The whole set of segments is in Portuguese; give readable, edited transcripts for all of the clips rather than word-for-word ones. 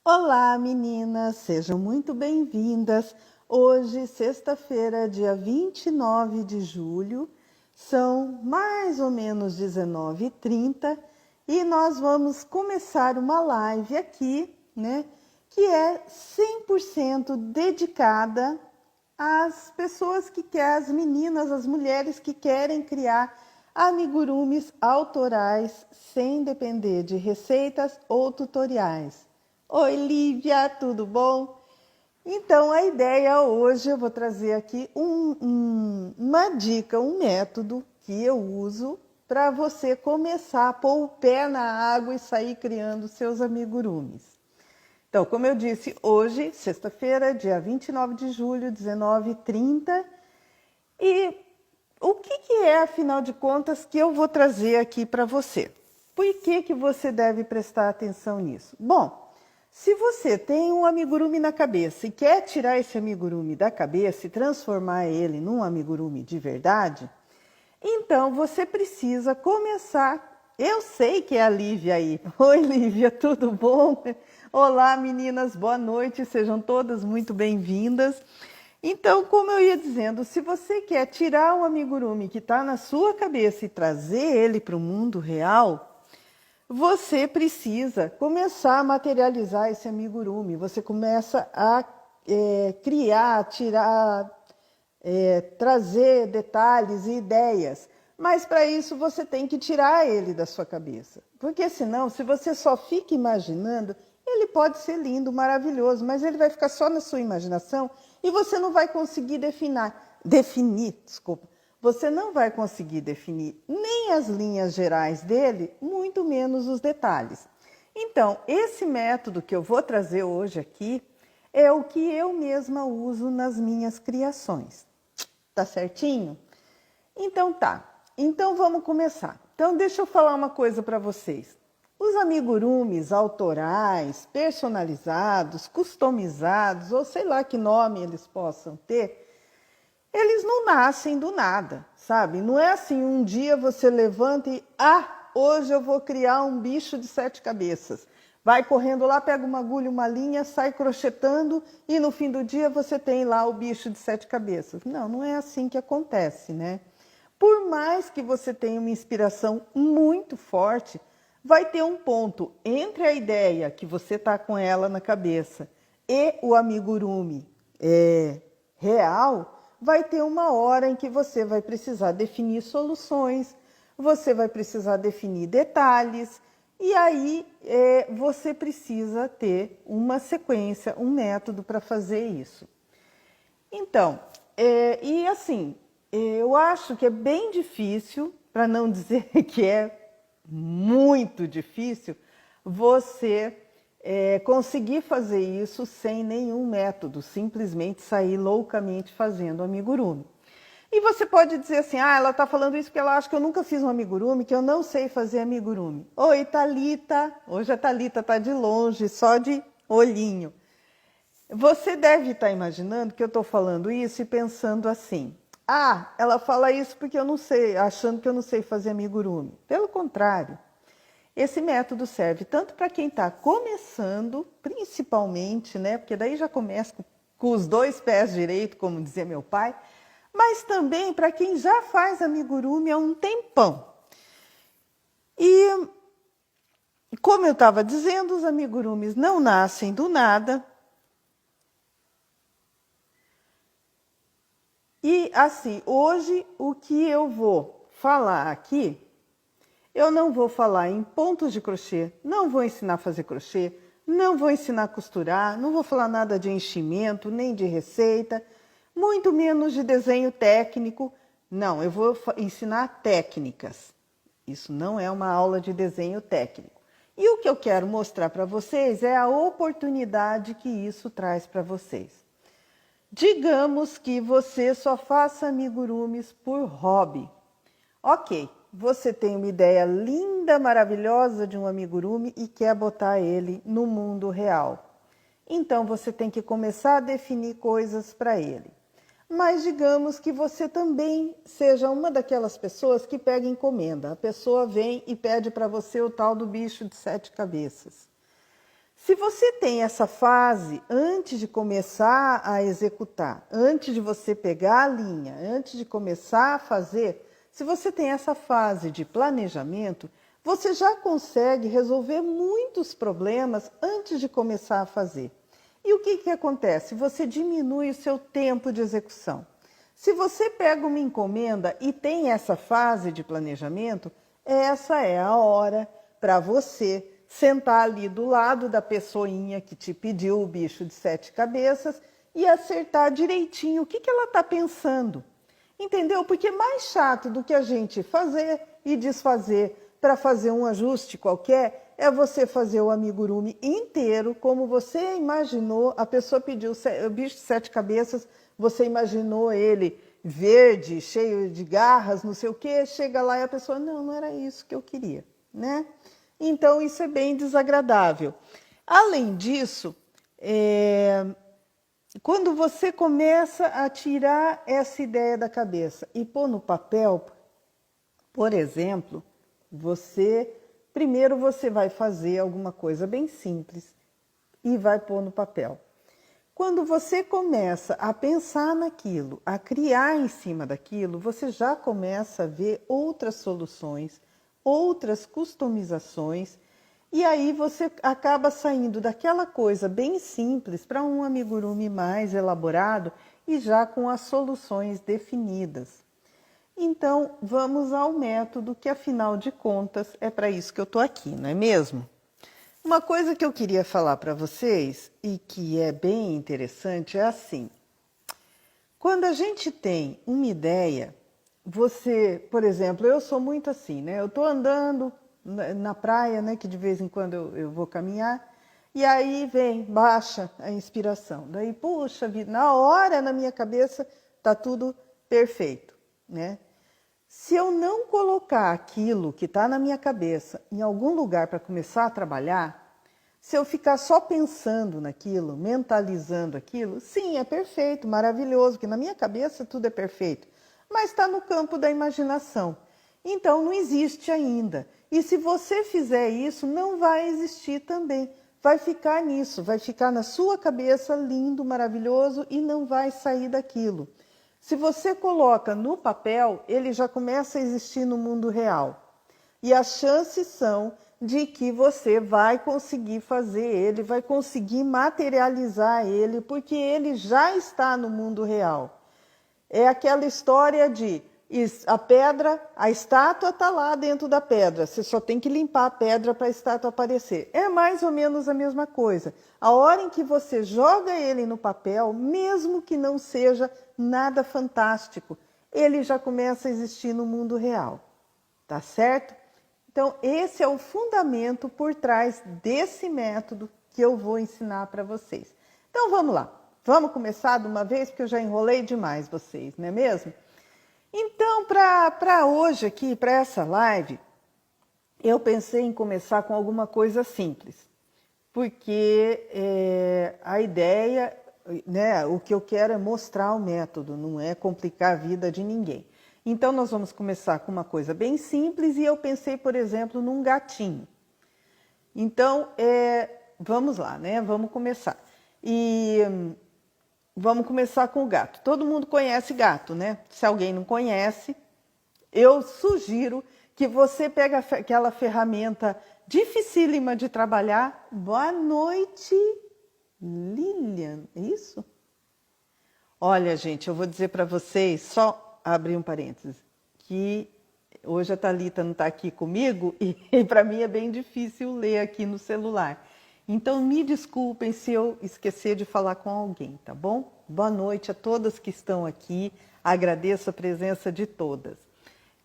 Olá, meninas! Sejam muito bem-vindas. Hoje, sexta-feira, dia 29 de julho, são mais ou menos 19h30 e nós vamos começar uma live aqui, né, que é 100% dedicada às pessoas que querem, às meninas, às mulheres que querem criar amigurumis autorais sem depender de receitas ou tutoriais. Oi, Lívia, tudo bom? Então, a ideia hoje, eu vou trazer aqui uma dica, um método que eu uso para você começar a pôr o pé na água e sair criando seus amigurumis. Então, como eu disse, hoje, sexta-feira, dia 29 de julho, 19h30. E o que é, afinal de contas, que eu vou trazer aqui para você? Por que você deve prestar atenção nisso? Bom, se você tem um amigurumi na cabeça e quer tirar esse amigurumi da cabeça e transformar ele num amigurumi de verdade, então você precisa começar. Eu sei que é a Lívia aí. Oi, Lívia, tudo bom? Olá, meninas, boa noite, sejam todas muito bem-vindas. Então, como eu ia dizendo, se você quer tirar o amigurumi que está na sua cabeça e trazer ele para o mundo real, você precisa começar a materializar esse amigurumi. Você começa a criar, tirar, trazer detalhes e ideias. Mas para isso você tem que tirar ele da sua cabeça. Porque senão, se você só fica imaginando, ele pode ser lindo, maravilhoso, mas ele vai ficar só na sua imaginação e você não vai conseguir definir, você não vai conseguir definir nem as linhas gerais dele, muito menos os detalhes. Então, esse método que eu vou trazer hoje aqui é o que eu mesma uso nas minhas criações. Tá certinho? Então tá. Então vamos começar. Então deixa eu falar uma coisa para vocês. Os amigurumis autorais, personalizados, customizados, ou sei lá que nome eles possam ter, eles não nascem do nada, sabe? Não é assim, um dia você levanta e, hoje eu vou criar um bicho de 7 cabeças. Vai correndo lá, pega uma agulha, uma linha, sai crochetando e no fim do dia você tem lá o bicho de 7 cabeças. Não, não é assim que acontece, né? Por mais que você tenha uma inspiração muito forte, vai ter um ponto entre a ideia que você está com ela na cabeça e o amigurumi real, vai ter uma hora em que você vai precisar definir soluções, você vai precisar definir detalhes, e aí você precisa ter uma sequência, um método para fazer isso. Então, e assim, eu acho que é bem difícil, para não dizer que é muito difícil, você conseguir fazer isso sem nenhum método, simplesmente sair loucamente fazendo amigurumi. E você pode dizer assim, ela está falando isso porque ela acha que eu nunca fiz um amigurumi, que eu não sei fazer amigurumi. Oi, Thalita! Hoje a Thalita está de longe, só de olhinho. Você deve estar imaginando que eu estou falando isso e pensando assim, ela fala isso porque eu não sei, achando que eu não sei fazer amigurumi. Pelo contrário, esse método serve tanto para quem está começando, principalmente, né? Porque daí já começa com os 2 pés direito, como dizia meu pai, mas também para quem já faz amigurumi há um tempão. E, como eu estava dizendo, os amigurumis não nascem do nada. E, assim, hoje o que eu vou falar aqui, eu não vou falar em pontos de crochê, não vou ensinar a fazer crochê, não vou ensinar a costurar, não vou falar nada de enchimento, nem de receita, muito menos de desenho técnico. Não, eu vou ensinar técnicas. Isso não é uma aula de desenho técnico. E o que eu quero mostrar para vocês é a oportunidade que isso traz para vocês. Digamos que você só faça amigurumis por hobby. Ok, você tem uma ideia linda, maravilhosa de um amigurumi e quer botar ele no mundo real. Então você tem que começar a definir coisas para ele. Mas digamos que você também seja uma daquelas pessoas que pega encomenda. A pessoa vem e pede para você o tal do bicho de 7 cabeças. Se você tem essa fase antes de começar a executar, antes de você pegar a linha, antes de começar a fazer, se você tem essa fase de planejamento, você já consegue resolver muitos problemas antes de começar a fazer. E o que acontece? Você diminui o seu tempo de execução. Se você pega uma encomenda e tem essa fase de planejamento, essa é a hora para você sentar ali do lado da pessoinha que te pediu o bicho de 7 cabeças e acertar direitinho o que ela está pensando. Entendeu? Porque mais chato do que a gente fazer e desfazer para fazer um ajuste qualquer é você fazer o amigurumi inteiro como você imaginou. A pessoa pediu o bicho de 7 cabeças, você imaginou ele verde, cheio de garras, não sei o quê, chega lá e a pessoa, não era isso que eu queria, né? Então, isso é bem desagradável. Além disso, quando você começa a tirar essa ideia da cabeça e pôr no papel, por exemplo, primeiro você vai fazer alguma coisa bem simples e vai pôr no papel. Quando você começa a pensar naquilo, a criar em cima daquilo, você já começa a ver outras soluções, outras customizações, e aí você acaba saindo daquela coisa bem simples para um amigurumi mais elaborado e já com as soluções definidas. Então, vamos ao método que, afinal de contas, é para isso que eu estou aqui, não é mesmo? Uma coisa que eu queria falar para vocês e que é bem interessante é assim. Quando a gente tem uma ideia, você, por exemplo, eu sou muito assim, né? Eu estou andando na praia, né? Que de vez em quando eu vou caminhar, e aí baixa a inspiração. Daí, puxa vida, na hora na minha cabeça tá tudo perfeito, né? Se eu não colocar aquilo que está na minha cabeça em algum lugar para começar a trabalhar, se eu ficar só pensando naquilo, mentalizando aquilo, sim, é perfeito, maravilhoso, porque na minha cabeça tudo é perfeito, mas está no campo da imaginação. Então não existe ainda. E se você fizer isso, não vai existir também. Vai ficar nisso, vai ficar na sua cabeça lindo, maravilhoso e não vai sair daquilo. Se você coloca no papel, ele já começa a existir no mundo real. E as chances são de que você vai conseguir fazer ele, vai conseguir materializar ele, porque ele já está no mundo real. É aquela história de a pedra, a estátua está lá dentro da pedra, você só tem que limpar a pedra para a estátua aparecer. É mais ou menos a mesma coisa. A hora em que você joga ele no papel, mesmo que não seja nada fantástico, ele já começa a existir no mundo real. Tá certo? Então, esse é o fundamento por trás desse método que eu vou ensinar para vocês. Então, vamos lá. Vamos começar de uma vez, porque eu já enrolei demais vocês, não é mesmo? Então, para hoje aqui, para essa live, eu pensei em começar com alguma coisa simples. Porque a ideia, né, o que eu quero é mostrar o método, não é complicar a vida de ninguém. Então, nós vamos começar com uma coisa bem simples e eu pensei, por exemplo, num gatinho. Então, vamos lá, né? Vamos começar. E vamos começar com o gato. Todo mundo conhece gato, né? Se alguém não conhece, eu sugiro que você pegue aquela ferramenta dificílima de trabalhar. Boa noite, Lilian, é isso? Olha, gente, eu vou dizer para vocês, só abrir um parênteses, que hoje a Thalita não está aqui comigo e para mim é bem difícil ler aqui no celular. Então, me desculpem se eu esquecer de falar com alguém, tá bom? Boa noite a todas que estão aqui, agradeço a presença de todas.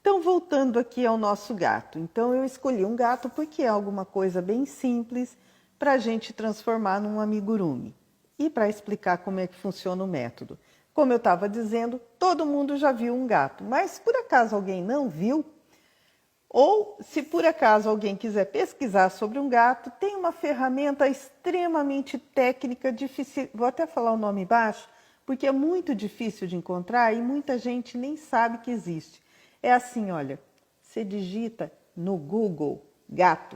Então, voltando aqui ao nosso gato. Então, eu escolhi um gato porque é alguma coisa bem simples para a gente transformar num amigurumi. E para explicar como é que funciona o método. Como eu estava dizendo, todo mundo já viu um gato, mas por acaso alguém não viu? Ou, se por acaso alguém quiser pesquisar sobre um gato, tem uma ferramenta extremamente técnica, difícil, vou até falar o nome embaixo, porque é muito difícil de encontrar e muita gente nem sabe que existe. É assim, olha, você digita no Google, gato,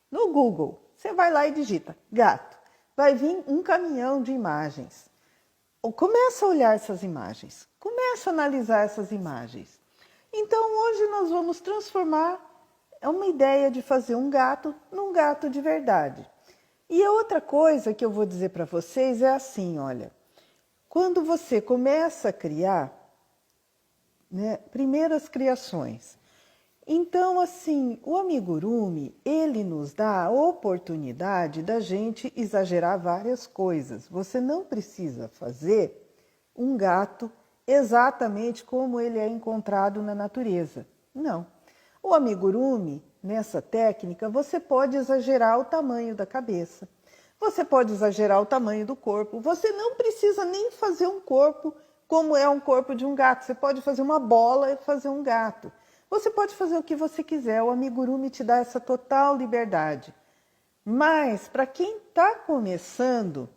no Google, Você vai lá e digita gato. Vai vir um caminhão de imagens. Começa a olhar essas imagens. Começa a analisar essas imagens. Então, hoje nós vamos transformar uma ideia de fazer um gato num gato de verdade. E a outra coisa que eu vou dizer para vocês é assim, olha. Quando você começa a criar, né, primeiras criações, então, assim, o amigurumi, ele nos dá a oportunidade da gente exagerar várias coisas. Você não precisa fazer um gato exatamente como ele é encontrado na natureza. Não. O amigurumi, nessa técnica, você pode exagerar o tamanho da cabeça. Você pode exagerar o tamanho do corpo. Você não precisa nem fazer um corpo como é um corpo de um gato. Você pode fazer uma bola e fazer um gato. Você pode fazer o que você quiser, o amigurumi te dá essa total liberdade. Mas, para quem está começando,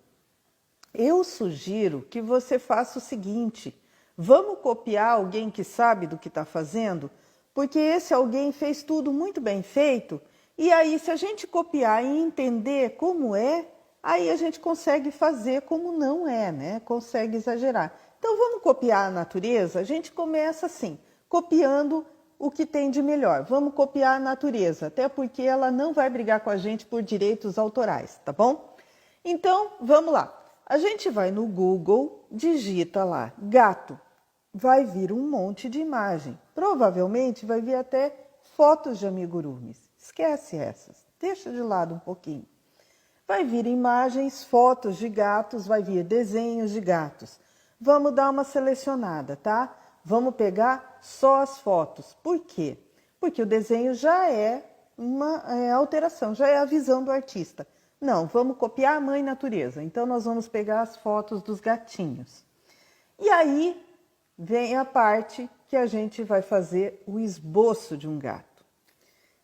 eu sugiro que você faça o seguinte, vamos copiar alguém que sabe do que está fazendo? Porque esse alguém fez tudo muito bem feito, e aí se a gente copiar e entender como é, aí a gente consegue fazer como não é, né? Consegue exagerar. Então vamos copiar a natureza? A gente começa assim, copiando o que tem de melhor. Vamos copiar a natureza, até porque ela não vai brigar com a gente por direitos autorais, tá bom? Então, vamos lá. A gente vai no Google, digita lá gato. Vai vir um monte de imagem. Provavelmente vai vir até fotos de amigurumis. Esquece essas, deixa de lado um pouquinho. Vai vir imagens, fotos de gatos, vai vir desenhos de gatos. Vamos dar uma selecionada, tá? Vamos pegar só as fotos. Por quê? Porque o desenho já é uma alteração, já é a visão do artista. Não, vamos copiar a mãe natureza. Então, nós vamos pegar as fotos dos gatinhos. E aí vem a parte que a gente vai fazer o esboço de um gato.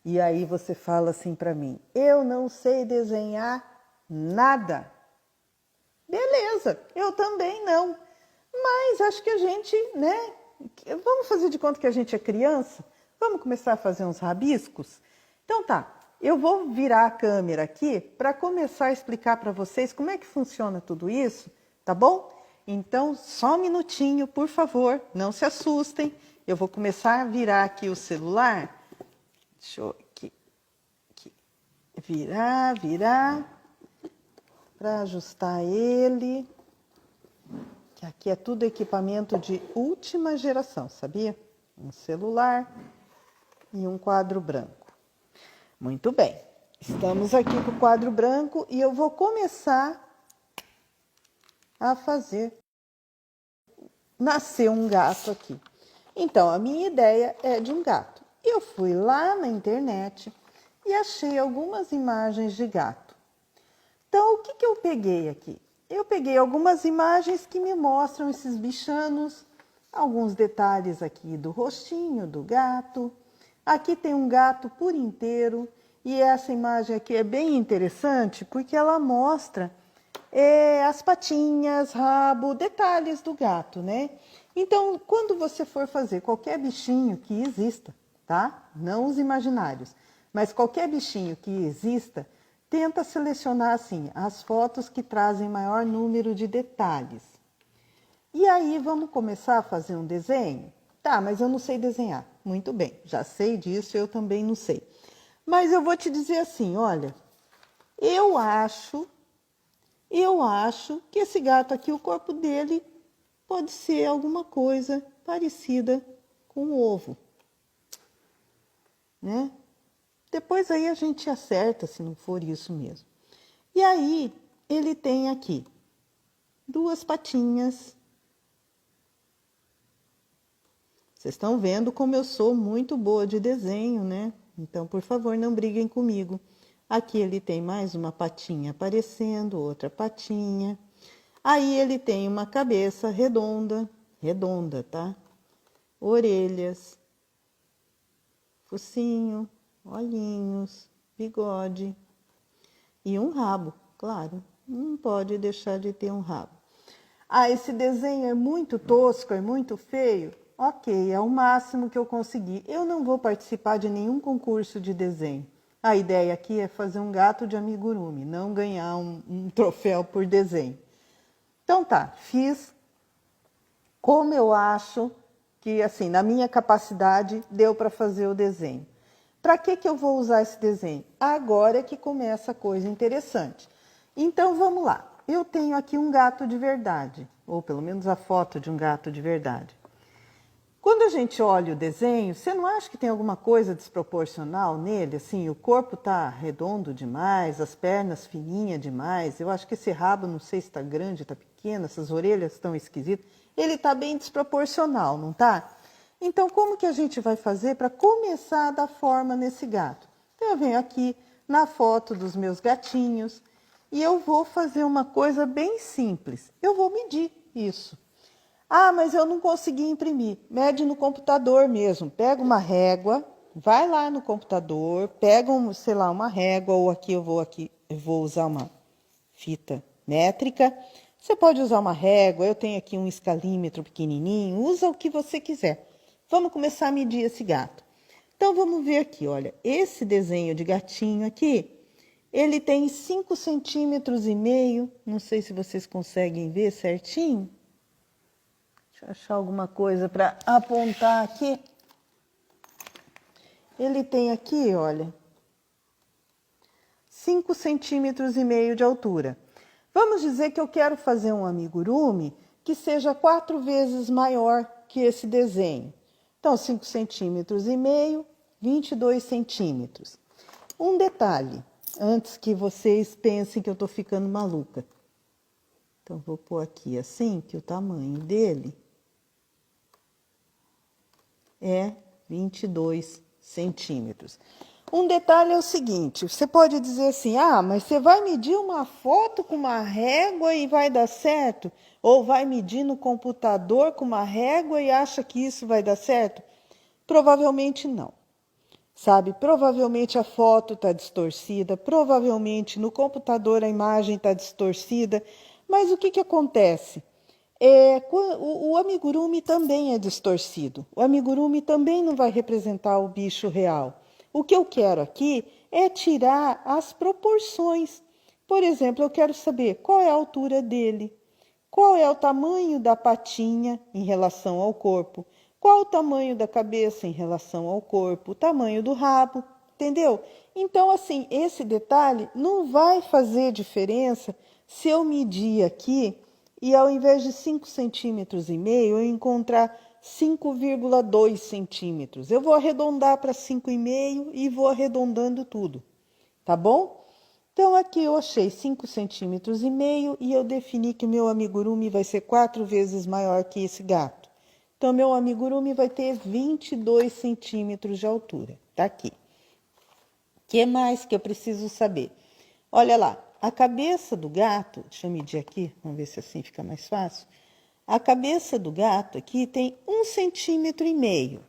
E aí você fala assim para mim, eu não sei desenhar nada. Beleza, eu também não. Mas acho que a gente, né? Vamos fazer de conta que a gente é criança? Vamos começar a fazer uns rabiscos? Então tá, eu vou virar a câmera aqui para começar a explicar para vocês como é que funciona tudo isso, tá bom? Então, só um minutinho, por favor, não se assustem. Eu vou começar a virar aqui o celular. Deixa eu aqui virar, para ajustar ele. Que aqui é tudo equipamento de última geração, sabia? Um celular e um quadro branco. Muito bem, estamos aqui com o quadro branco e eu vou começar a fazer nascer um gato aqui. Então, a minha ideia é de um gato. Eu fui lá na internet e achei algumas imagens de gato. Então, o que eu peguei aqui? Eu peguei algumas imagens que me mostram esses bichanos, alguns detalhes aqui do rostinho do gato. Aqui tem um gato por inteiro e essa imagem aqui é bem interessante porque ela mostra as patinhas, rabo, detalhes do gato, né? Então, quando você for fazer qualquer bichinho que exista, tá? Não os imaginários, mas qualquer bichinho que exista, tenta selecionar assim as fotos que trazem maior número de detalhes. E aí vamos começar a fazer um desenho? Tá, mas eu não sei desenhar. Muito bem, já sei disso, eu também não sei. Mas eu vou te dizer assim, olha, eu acho que esse gato aqui, o corpo dele pode ser alguma coisa parecida com um ovo, né? Depois aí a gente acerta se não for isso mesmo. E aí ele tem aqui duas patinhas. Vocês estão vendo como eu sou muito boa de desenho, né? Então, por favor, não briguem comigo. Aqui ele tem mais uma patinha aparecendo, outra patinha. Aí ele tem uma cabeça redonda, tá? Orelhas, focinho, olhinhos, bigode e um rabo, claro, não pode deixar de ter um rabo. Ah, esse desenho é muito tosco, é muito feio? Ok, é o máximo que eu consegui. Eu não vou participar de nenhum concurso de desenho. A ideia aqui é fazer um gato de amigurumi, não ganhar um troféu por desenho. Então tá, fiz como eu acho que, assim, na minha capacidade, deu para fazer o desenho. Para que eu vou usar esse desenho? Agora é que começa a coisa interessante. Então, vamos lá. Eu tenho aqui um gato de verdade, ou pelo menos a foto de um gato de verdade. Quando a gente olha o desenho, você não acha que tem alguma coisa desproporcional nele? Assim, o corpo está redondo demais, as pernas fininhas demais. Eu acho que esse rabo, não sei se está grande, está pequeno, essas orelhas estão esquisitas. Ele está bem desproporcional, não está? Então, como que a gente vai fazer para começar a dar forma nesse gato? Então, eu venho aqui na foto dos meus gatinhos e eu vou fazer uma coisa bem simples. Eu vou medir isso. Ah, mas eu não consegui imprimir. Mede no computador mesmo. Pega uma régua, vai lá no computador, pega sei lá, uma régua, ou aqui eu vou usar uma fita métrica. Você pode usar uma régua, eu tenho aqui um escalímetro pequenininho, usa o que você quiser. Vamos começar a medir esse gato. Então vamos ver aqui, olha, esse desenho de gatinho aqui, ele tem 5,5 centímetros. Não sei se vocês conseguem ver certinho. Deixa eu achar alguma coisa para apontar aqui. Ele tem aqui, olha, 5,5 centímetros de altura. Vamos dizer que eu quero fazer um amigurumi que seja 4 vezes maior que esse desenho. Então, 5,5 centímetros, 22 centímetros. Um detalhe, antes que vocês pensem que eu estou ficando maluca. Então, vou pôr aqui assim, que o tamanho dele é 22 centímetros. Um detalhe é o seguinte, você pode dizer assim, ah, mas você vai medir uma foto com uma régua e vai dar certo? Ou vai medir no computador com uma régua e acha que isso vai dar certo? Provavelmente não. Sabe, provavelmente a foto está distorcida, provavelmente no computador a imagem está distorcida, mas o que acontece? O amigurumi também é distorcido. O amigurumi também não vai representar o bicho real. O que eu quero aqui é tirar as proporções. Por exemplo, eu quero saber qual é a altura dele, qual é o tamanho da patinha em relação ao corpo, qual o tamanho da cabeça em relação ao corpo, o tamanho do rabo, entendeu? Então, assim, esse detalhe não vai fazer diferença se eu medir aqui e ao invés de 5,5 centímetros, eu encontrar 5,2 centímetros. Eu vou arredondar para 5,5 e vou arredondando tudo, tá bom? Então, aqui eu achei 5,5 centímetros e eu defini que o meu amigurumi vai ser 4 vezes maior que esse gato. Então, meu amigurumi vai ter 22 centímetros de altura. Tá aqui. O que mais que eu preciso saber? Olha lá, a cabeça do gato, deixa eu medir aqui, vamos ver se assim fica mais fácil. A cabeça do gato aqui tem 1,5 centímetro.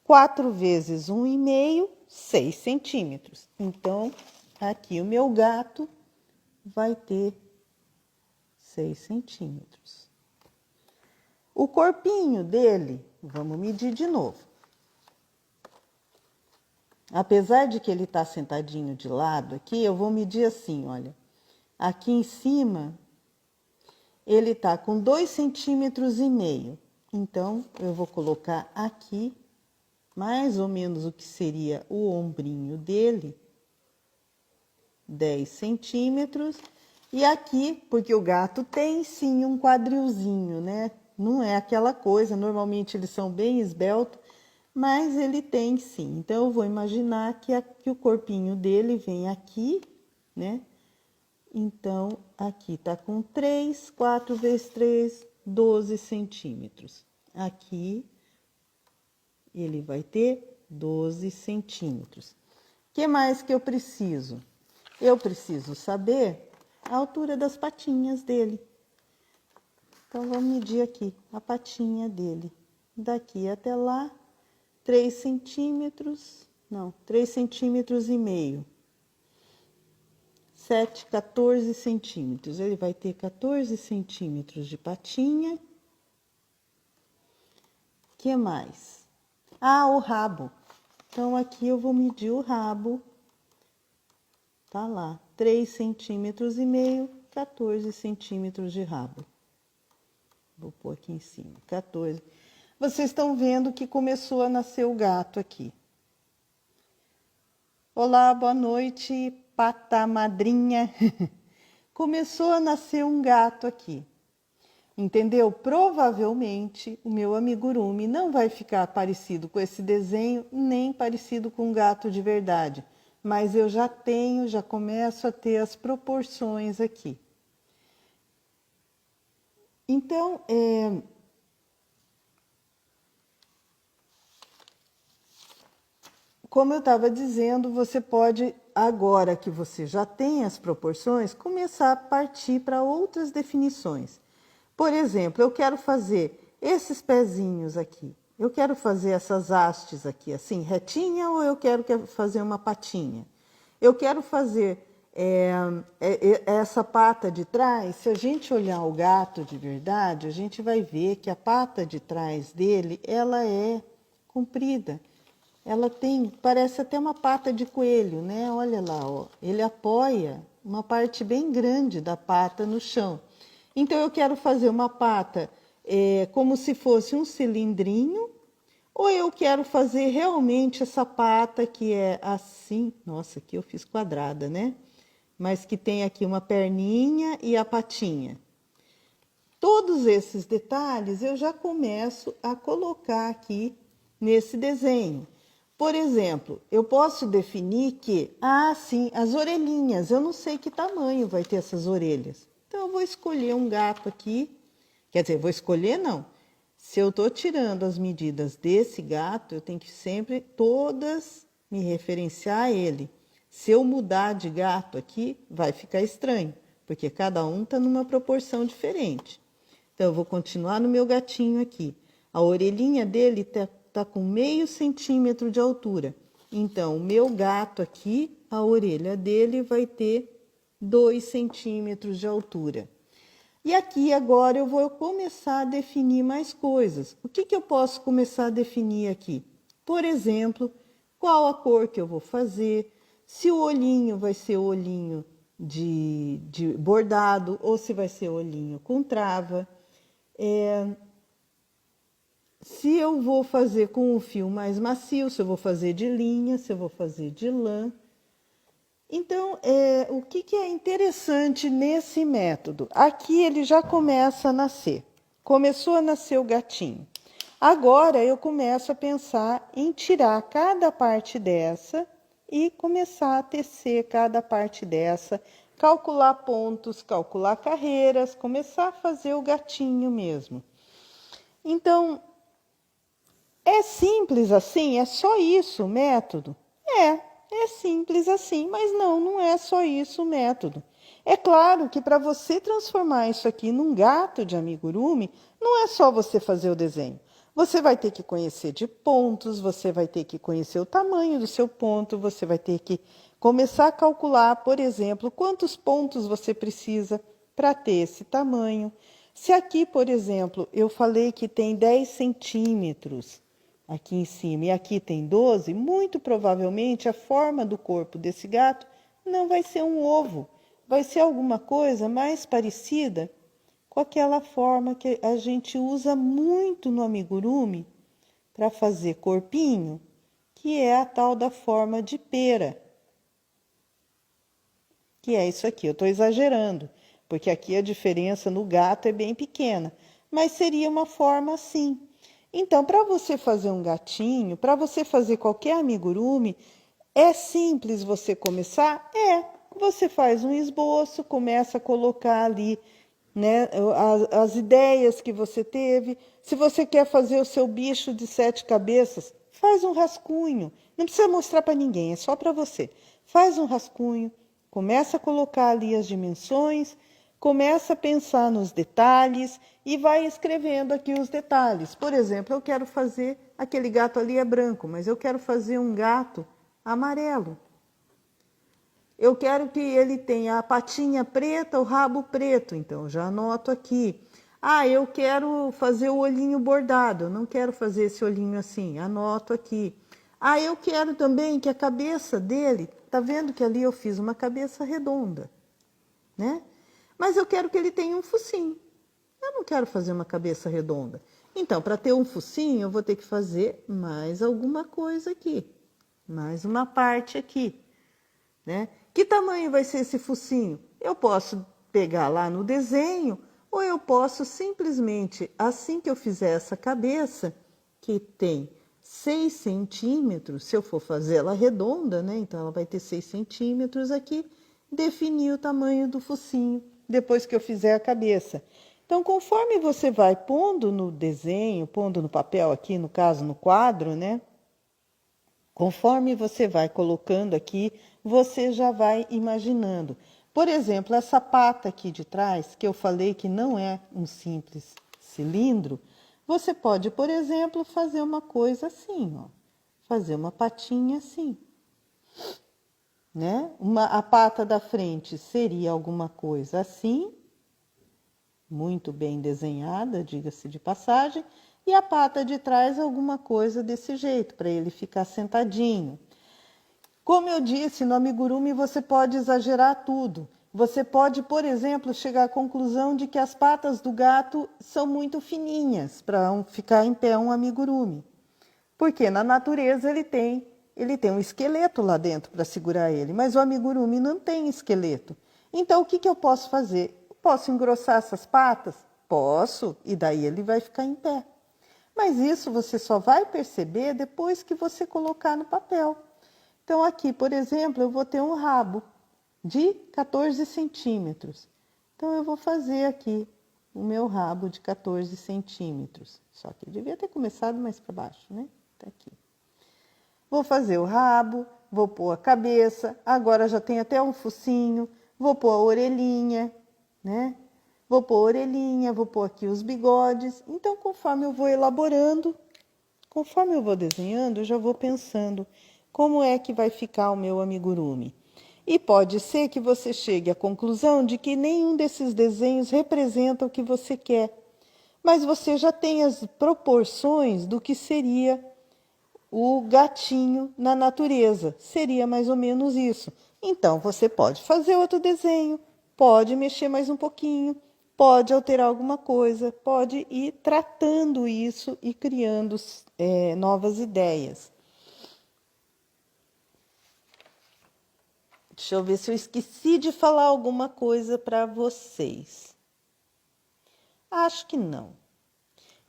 4 vezes 1,5, 6 centímetros. Então, aqui o meu gato vai ter 6 centímetros. O corpinho dele, vamos medir de novo. Apesar de que ele está sentadinho de lado aqui, eu vou medir assim, olha. Aqui em cima, ele está com 2,5 centímetros. Então, eu vou colocar aqui, mais ou menos o que seria o ombrinho dele, 10 centímetros. E aqui, porque o gato tem sim um quadrilzinho, né? Não é aquela coisa, normalmente eles são bem esbeltos, mas ele tem sim. Então, eu vou imaginar que o corpinho dele vem aqui, né? Então, aqui tá com 3, 4 vezes 3, 12 centímetros. Aqui, ele vai ter 12 centímetros. O que mais que eu preciso? Eu preciso saber a altura das patinhas dele. Então, vamos medir aqui a patinha dele. Daqui até lá, 3 centímetros, não, 3,5 centímetros. 7, 14 centímetros. Ele vai ter 14 centímetros de patinha. O que mais? Ah, o rabo. Então, aqui eu vou medir o rabo Tá lá, 3,5 cm, 14 centímetros de rabo. Vou pôr aqui em cima, 14. Vocês estão vendo que começou a nascer o gato aqui. Olá, boa noite, pata madrinha. Começou a nascer um gato aqui. Entendeu? Provavelmente o meu amigurumi não vai ficar parecido com esse desenho, nem parecido com um gato de verdade. Mas eu já começo a ter as proporções aqui. Então, como eu estava dizendo, você pode, agora que você já tem as proporções, começar a partir para outras definições. Por exemplo, eu quero fazer esses pezinhos aqui. Eu quero fazer essas hastes aqui, assim, retinha, ou eu quero fazer uma patinha? Eu quero fazer essa pata de trás. Se a gente olhar o gato de verdade, a gente vai ver que a pata de trás dele, ela é comprida. Ela tem, parece até uma pata de coelho, né? Olha lá, ó. Ele apoia uma parte bem grande da pata no chão. Então, eu quero fazer uma pata como se fosse um cilindrinho, ou eu quero fazer realmente essa pata que é assim. Nossa, aqui eu fiz quadrada, né? Mas que tem aqui uma perninha e a patinha. Todos esses detalhes eu já começo a colocar aqui nesse desenho. Por exemplo, eu posso definir que, sim, as orelhinhas, eu não sei que tamanho vai ter essas orelhas. Então, eu vou escolher um gato aqui, quer dizer, vou escolher não. Se eu estou tirando as medidas desse gato, eu tenho que sempre todas me referenciar a ele. Se eu mudar de gato aqui, vai ficar estranho, porque cada um está numa proporção diferente. Então, eu vou continuar no meu gatinho aqui. A orelhinha dele está com meio centímetro de altura. Então, o meu gato aqui, a orelha dele vai ter 2 centímetros de altura. E aqui agora eu vou começar a definir mais coisas. O que eu posso começar a definir aqui? Por exemplo, qual a cor que eu vou fazer, se o olhinho vai ser olhinho de bordado ou se vai ser olhinho com trava. Se eu vou fazer com um fio mais macio, se eu vou fazer de linha, se eu vou fazer de lã. Então, o que é interessante nesse método? Aqui ele já começa a nascer. Começou a nascer o gatinho. Agora eu começo a pensar em tirar cada parte dessa e começar a tecer cada parte dessa, calcular pontos, calcular carreiras, começar a fazer o gatinho mesmo. Então, é simples assim? É só isso o método? É simples assim, mas não é só isso o método. É claro que para você transformar isso aqui num gato de amigurumi, não é só você fazer o desenho. Você vai ter que conhecer de pontos, você vai ter que conhecer o tamanho do seu ponto, você vai ter que começar a calcular, por exemplo, quantos pontos você precisa para ter esse tamanho. Se aqui, por exemplo, eu falei que tem 10 centímetros aqui em cima e aqui tem 12, muito provavelmente a forma do corpo desse gato não vai ser um ovo, vai ser alguma coisa mais parecida com aquela forma que a gente usa muito no amigurumi para fazer corpinho, que é a tal da forma de pera. Que é isso aqui, eu estou exagerando, porque aqui a diferença no gato é bem pequena, mas seria uma forma assim. Então, para você fazer um gatinho, para você fazer qualquer amigurumi, é simples você começar? Você faz um esboço, começa a colocar ali, né, as ideias que você teve. Se você quer fazer o seu bicho de 7 cabeças, faz um rascunho. Não precisa mostrar para ninguém, é só para você. Faz um rascunho, começa a colocar ali as dimensões, começa a pensar nos detalhes e vai escrevendo aqui os detalhes. Por exemplo, eu quero fazer, aquele gato ali é branco, mas eu quero fazer um gato amarelo. Eu quero que ele tenha a patinha preta, o rabo preto, então já anoto aqui. Eu quero fazer o olhinho bordado, eu não quero fazer esse olhinho assim, anoto aqui. Eu quero também que a cabeça dele Tá vendo que ali eu fiz uma cabeça redonda, né? Mas eu quero que ele tenha um focinho. Eu não quero fazer uma cabeça redonda. Então, para ter um focinho, eu vou ter que fazer mais alguma coisa aqui. Mais uma parte aqui, né? Que tamanho vai ser esse focinho? Eu posso pegar lá no desenho, ou eu posso simplesmente, assim que eu fizer essa cabeça, que tem 6 centímetros, se eu for fazer ela redonda, né? Então, ela vai ter 6 centímetros aqui, definir o tamanho do focinho, depois que eu fizer a cabeça. Então, conforme você vai pondo no desenho, pondo no papel aqui, no caso, no quadro, né? Conforme você vai colocando aqui, você já vai imaginando. Por exemplo, essa pata aqui de trás, que eu falei que não é um simples cilindro, você pode, por exemplo, fazer uma coisa assim, ó. Fazer uma patinha assim, né? A pata da frente seria alguma coisa assim, muito bem desenhada, diga-se de passagem, e a pata de trás alguma coisa desse jeito, para ele ficar sentadinho. Como eu disse, no amigurumi você pode exagerar tudo. Você pode, por exemplo, chegar à conclusão de que as patas do gato são muito fininhas para ficar em pé um amigurumi. Porque na natureza ele tem um esqueleto lá dentro para segurar ele, mas o amigurumi não tem esqueleto. Então o que eu posso fazer? Posso engrossar essas patas? Posso, e daí ele vai ficar em pé. Mas isso você só vai perceber depois que você colocar no papel. Então, aqui, por exemplo, eu vou ter um rabo de 14 centímetros. Então, eu vou fazer aqui o meu rabo de 14 centímetros. Só que eu devia ter começado mais para baixo, né? Tá aqui. Vou fazer o rabo, vou pôr a cabeça, agora já tem até um focinho, vou pôr a orelhinha, né? Vou pôr a orelhinha, vou pôr aqui os bigodes. Então, conforme eu vou elaborando, conforme eu vou desenhando, eu já vou pensando como é que vai ficar o meu amigurumi. E pode ser que você chegue à conclusão de que nenhum desses desenhos representa o que você quer, mas você já tem as proporções do que seria o gatinho na natureza. Seria mais ou menos isso. Então, você pode fazer outro desenho, pode mexer mais um pouquinho, pode alterar alguma coisa, pode ir tratando isso e criando novas ideias. Deixa eu ver se eu esqueci de falar alguma coisa para vocês. Acho que não.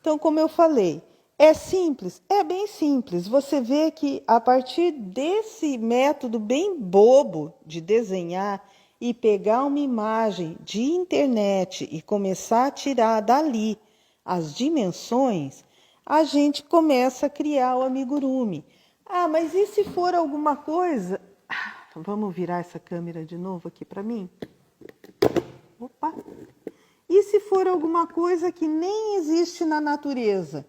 Então, como eu falei, é simples? É bem simples. Você vê que a partir desse método bem bobo de desenhar e pegar uma imagem de internet e começar a tirar dali as dimensões, a gente começa a criar o amigurumi. Ah, mas e se for alguma coisa... Vamos virar essa câmera de novo aqui para mim? Opa! E se for alguma coisa que nem existe na natureza?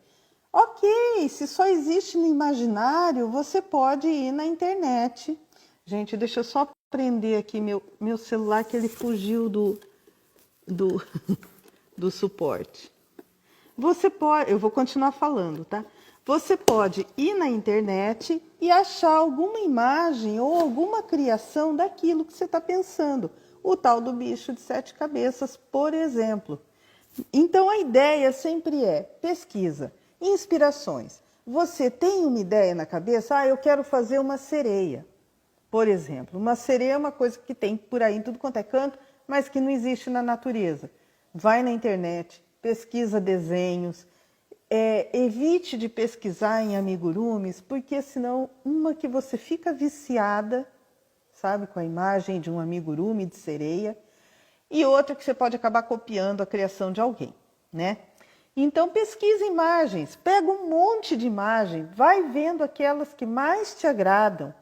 Ok, se só existe no imaginário, você pode ir na internet. Gente, deixa eu só prender aqui meu celular, que ele fugiu do suporte. Você pode, eu vou continuar falando, tá? Você pode ir na internet e achar alguma imagem ou alguma criação daquilo que você está pensando. O tal do bicho de 7 cabeças, por exemplo. Então, a ideia sempre é pesquisa, inspirações. Você tem uma ideia na cabeça? Ah, eu quero fazer uma sereia, por exemplo. Uma sereia é uma coisa que tem por aí em tudo quanto é canto, mas que não existe na natureza. Vai na internet, pesquisa desenhos. Evite de pesquisar em amigurumis, porque senão uma que você fica viciada, sabe, com a imagem de um amigurumi de sereia, e outra que você pode acabar copiando a criação de alguém, né? Então pesquisa imagens, pega um monte de imagem, vai vendo aquelas que mais te agradam,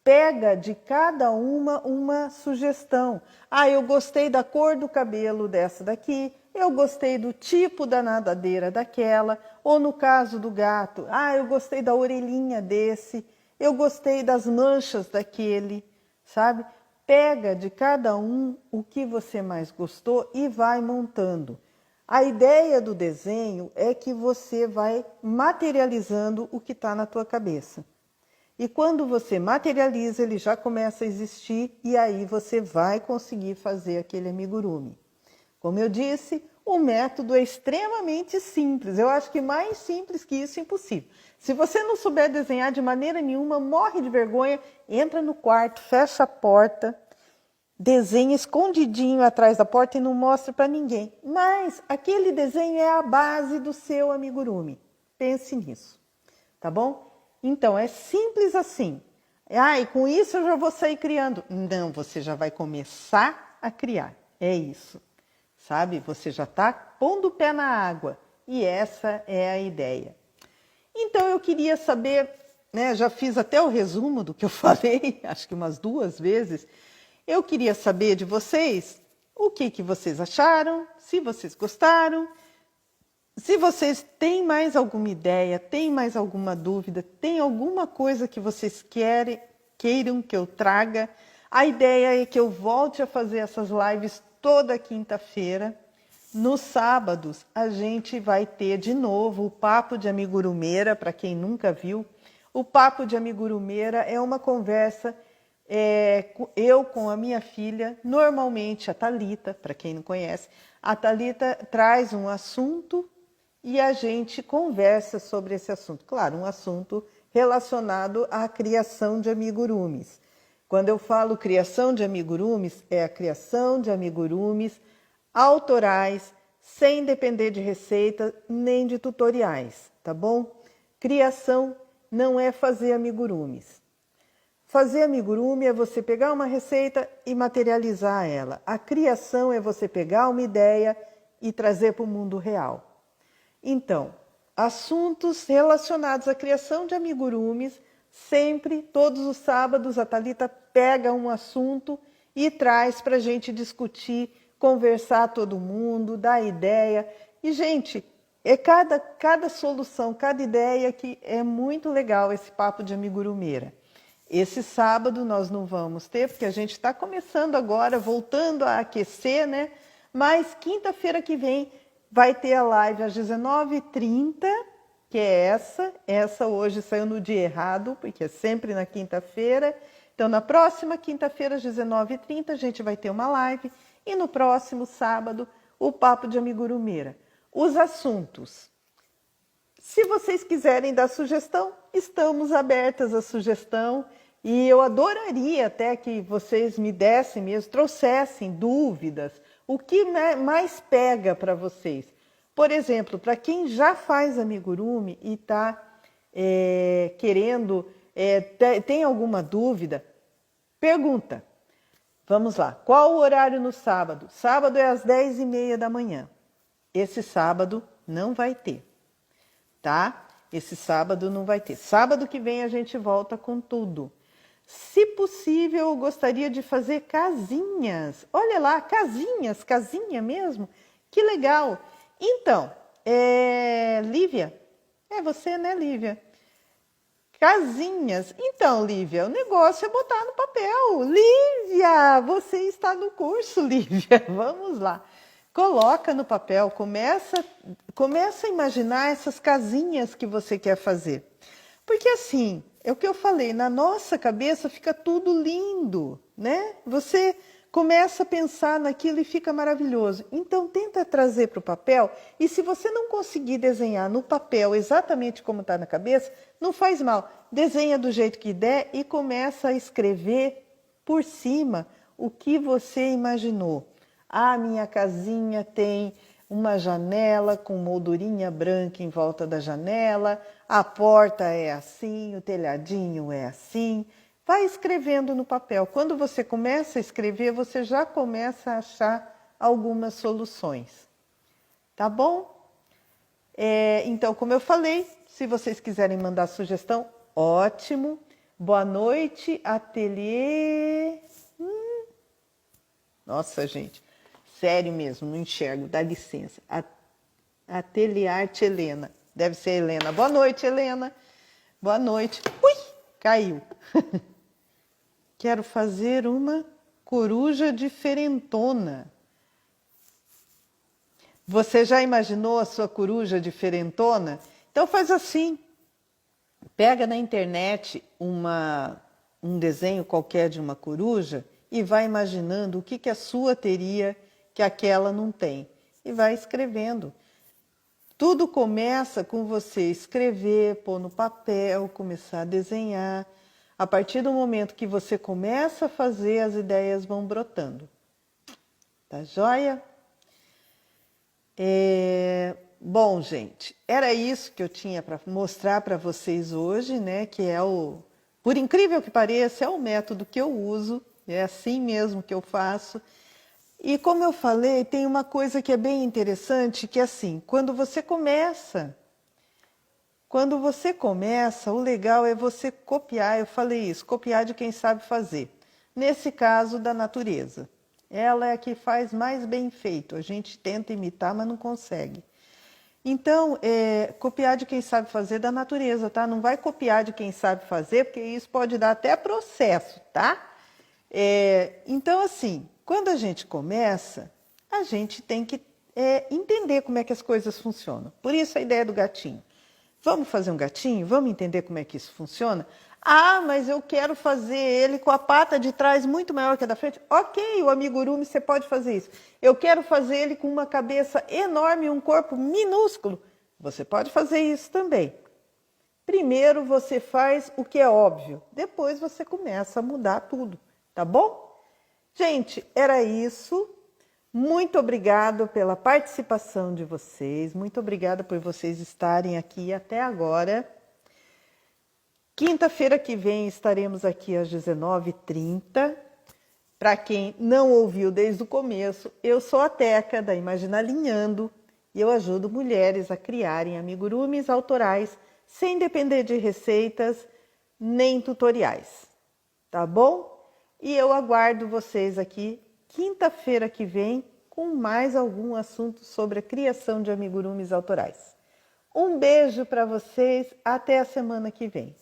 pega de cada uma sugestão. Ah, eu gostei da cor do cabelo dessa daqui, eu gostei do tipo da nadadeira daquela, ou no caso do gato, ah, eu gostei da orelhinha desse, eu gostei das manchas daquele, sabe? Pega de cada um o que você mais gostou e vai montando. A ideia do desenho é que você vai materializando o que está na tua cabeça. E quando você materializa, ele já começa a existir e aí você vai conseguir fazer aquele amigurumi. Como eu disse, o método é extremamente simples. Eu acho que mais simples que isso é impossível. Se você não souber desenhar de maneira nenhuma, morre de vergonha, entra no quarto, fecha a porta, desenha escondidinho atrás da porta e não mostra para ninguém. Mas aquele desenho é a base do seu amigurumi. Pense nisso, tá bom? Então, é simples assim. E com isso eu já vou sair criando. Não, você já vai começar a criar. É isso. Sabe? Você já está pondo o pé na água. E essa é a ideia. Então, eu queria saber, né, já fiz até o resumo do que eu falei, acho que umas 2 vezes. Eu queria saber de vocês o que vocês acharam, se vocês gostaram, se vocês têm mais alguma ideia, têm mais alguma dúvida, tem alguma coisa que vocês queiram que eu traga. A ideia é que eu volte a fazer essas lives toda quinta-feira. Nos sábados, a gente vai ter de novo o Papo de Amigurumeira, para quem nunca viu. O Papo de Amigurumeira é uma conversa, eu com a minha filha, normalmente a Thalita, para quem não conhece. A Thalita traz um assunto e a gente conversa sobre esse assunto. Claro, um assunto relacionado à criação de amigurumis. Quando eu falo criação de amigurumis, é a criação de amigurumis autorais, sem depender de receita nem de tutoriais, tá bom? Criação não é fazer amigurumis. Fazer amigurumi é você pegar uma receita e materializar ela. A criação é você pegar uma ideia e trazer para o mundo real. Então, assuntos relacionados à criação de amigurumis, sempre, todos os sábados, a Thalita pega um assunto e traz para a gente discutir, conversar todo mundo, dar ideia. E, gente, é cada solução, cada ideia que é muito legal esse papo de amigurumeira. Esse sábado nós não vamos ter, porque a gente está começando agora, voltando a aquecer, né? Mas quinta-feira que vem vai ter a live às 19h30, que é essa. Essa hoje saiu no dia errado, porque é sempre na quinta-feira. Então, na próxima quinta-feira, às 19h30, a gente vai ter uma live. E no próximo sábado, o Papo de Amigurumeira. Os assuntos. Se vocês quiserem dar sugestão, estamos abertas à sugestão. E eu adoraria até que vocês me dessem mesmo, trouxessem dúvidas. O que mais pega para vocês? Por exemplo, para quem já faz amigurumi e está querendo, tem alguma dúvida, pergunta. Vamos lá, qual o horário no sábado? Sábado é às 10h30 da manhã. Esse sábado não vai ter, tá? Esse sábado não vai ter. Sábado que vem a gente volta com tudo. Se possível, eu gostaria de fazer casinhas. Olha lá, casinhas, casinha mesmo. Que legal. Então, Lívia, é você, né, Lívia? Casinhas. Então, Lívia, o negócio é botar no papel. Lívia, você está no curso, Lívia. Vamos lá. Coloca no papel, começa a imaginar essas casinhas que você quer fazer. Porque assim, é o que eu falei, na nossa cabeça fica tudo lindo, né? Você começa a pensar naquilo e fica maravilhoso. Então, tenta trazer para o papel e se você não conseguir desenhar no papel exatamente como está na cabeça, não faz mal. Desenha do jeito que der e começa a escrever por cima o que você imaginou. Ah, minha casinha tem uma janela com moldurinha branca em volta da janela, a porta é assim, o telhadinho é assim. Vai escrevendo no papel. Quando você começa a escrever, você já começa a achar algumas soluções. Tá bom? Então, como eu falei, se vocês quiserem mandar sugestão, ótimo. Boa noite, ateliê. Nossa, gente. Sério mesmo, não enxergo, dá licença. Ateliê Arte Helena. Deve ser Helena. Boa noite, Helena. Boa noite. Ui, caiu. Quero fazer uma coruja diferentona. Você já imaginou a sua coruja diferentona? Então faz assim. Pega na internet um desenho qualquer de uma coruja e vai imaginando o que a sua teria que aquela não tem. E vai escrevendo. Tudo começa com você escrever, pôr no papel, começar a desenhar. A partir do momento que você começa a fazer, as ideias vão brotando. Tá joia? Bom, gente, era isso que eu tinha para mostrar para vocês hoje, né? Que é por incrível que pareça, é o método que eu uso, é assim mesmo que eu faço. E como eu falei, tem uma coisa que é bem interessante, que é assim, quando você começa, o legal é você copiar, eu falei isso, copiar de quem sabe fazer. Nesse caso, da natureza. Ela é a que faz mais bem feito, a gente tenta imitar, mas não consegue. Então, copiar de quem sabe fazer da natureza, tá? Não vai copiar de quem sabe fazer, porque isso pode dar até processo, tá? Então, assim, quando a gente começa, a gente tem que entender como é que as coisas funcionam. Por isso a ideia do gatinho. Vamos fazer um gatinho? Vamos entender como é que isso funciona? Ah, mas eu quero fazer ele com a pata de trás muito maior que a da frente. Ok, o amigurumi, você pode fazer isso. Eu quero fazer ele com uma cabeça enorme e um corpo minúsculo. Você pode fazer isso também. Primeiro você faz o que é óbvio, depois você começa a mudar tudo, tá bom? Gente, era isso. Muito obrigado pela participação de vocês, muito obrigada por vocês estarem aqui até agora. Quinta-feira que vem estaremos aqui às 19h30. Para quem não ouviu desde o começo, eu sou a Teca da Imagina Alinhando e eu ajudo mulheres a criarem amigurumis autorais sem depender de receitas nem tutoriais, tá bom? E eu aguardo vocês aqui quinta-feira que vem com mais algum assunto sobre a criação de amigurumis autorais. Um beijo para vocês, até a semana que vem.